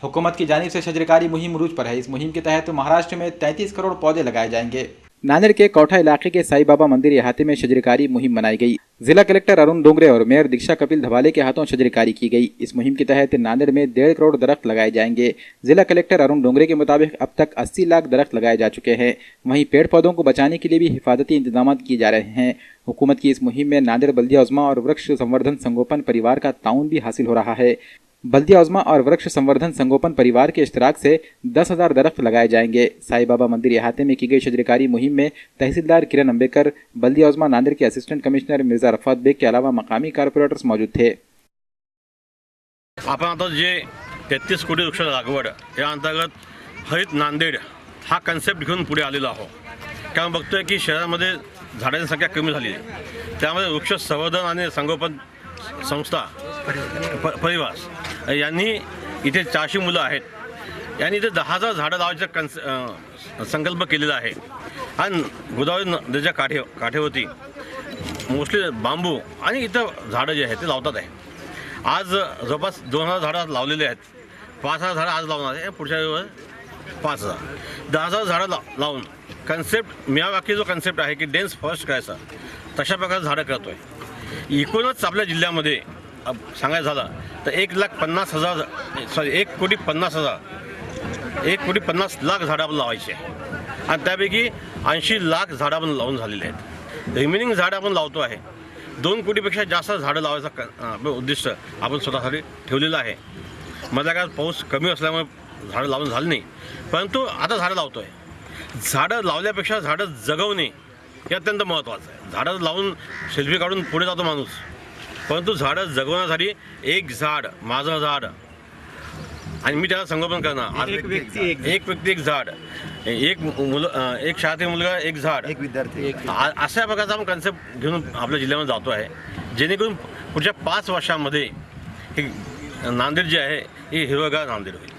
हुकूमत की जानिब से शजरकारी मुहिम रूज पर है। इस मुहिम के तहत महाराष्ट्र में 33 करोड़ पौधे लगाए जाएंगे। नांदेड़ के कोठा इलाके के साई बाबा मंदिर इहाते में शजरकारी मुहिम बनाई गई। जिला कलेक्टर अरुण डोंगरे और मेयर दीक्षा कपिल धवाले के हाथों शजरकारी की गई। इस मुहिम के तहत नांदेड़ में 1.5 करोड़ दरख्त लगाए जाएंगे। जिला कलेक्टर अरुण डोंगरे के मुताबिक अब तक 80 लाख दरख्त लगाए जा चुके हैं। वहीं पेड़ पौधों को बचाने के लिए भी हिफाजती इंतजाम किए जा रहे हैं। हुकूमत की इस मुहिम में नांदेड़ बल्दिया उज़्मा और वृक्ष संवर्धन संगोपन परिवार का ताउन भी हासिल हो रहा है। बल्दिया उज़्मा और वृक्ष संवर्धन संगोपन परिवार के इश्तराक से 10,000 दरख्त लगाए जाएंगे। साई बाबा मंदिर इहाते में की गई शजरकारी मुहिम में तहसीलदार किरण अंबेकर, बल्दिया उज़्मा नांदेड़ के असिस्टेंट कमिश्नर मिर्जा रफात बेग के अलावा मकामी कॉर्पोरेटर्स मौजूद थे। आपण आता जे 33 कोटी वृक्ष लागवड या अंतर्गत हरित नांदेड हा कन्सेप्ट घेऊन पुढे आलेलो आहोत। कारण बघतोय की शहरामध्ये झाडांची संख्या कमी झाली आहे, त्यामुळे वृक्ष संवर्धन आणि संगोपन संस्था परिवार यांनी इथे 400 मुलं आहेत यांनी इथे 10,000 झाडं लावायचा संकल्प केलेला आहे। आणि गोदावरी नदीच्या काठेवरती मोस्टली बांबू आणि इतर झाडं जे आहेत ते लावतात आहे। आज जवळपास 2,000 झाडं लावलेले आहेत। 5,000 झाडं आज लावणार आहे, पुढच्या वेळेवर 5,000 10,000 झाडं लावून कन्सेप्ट मियावाकी जो कन्सेप्ट आहे की डेन्स फॉरेस्ट करायचा, तशा प्रकारे झाडं करतोय। एकूणच आपल्या जिल्ह्यामध्ये सांगायचं झालं तर 1,50,000 1 कोटी 50 लाख झाडं आपण लावायची आहे आणि त्यापैकी 80 लाख झाडं आपण लावून झालेले आहेत। रिमेनिंग झाडं आपण लावतो आहे। 2 कोटीपेक्षा जास्त झाडं लावायचं आपलं उद्दिष्ट आपण स्वतःसाठी ठेवलेलं आहे। मधल्या काळात पाऊस कमी असल्यामुळे झाडं लावून झालं नाही, परंतु आता झाडं लावतो आहे। झाडं लावल्यापेक्षा झाडं जगवणे हे अत्यंत महत्त्वाचं आहे। झाडं लावून सेल्फी काढून पुढे जातो माणूस, परंतु झाडं जगवण्यासाठी एक झाड माझं झाड आणि मी त्याला संगोपन करणार। एक व्यक्ती एक झाड, एक शाळेतील मुलगा एक झाड, एक विद्यार्थी, अशा प्रकारचा आपण कन्सेप्ट घेऊन आपल्या जिल्ह्यामध्ये जातो आहे, जेणेकरून पुढच्या 5 वर्षांमध्ये हे नांदेड जे आहे हे हिरवगार नांदेड होईल।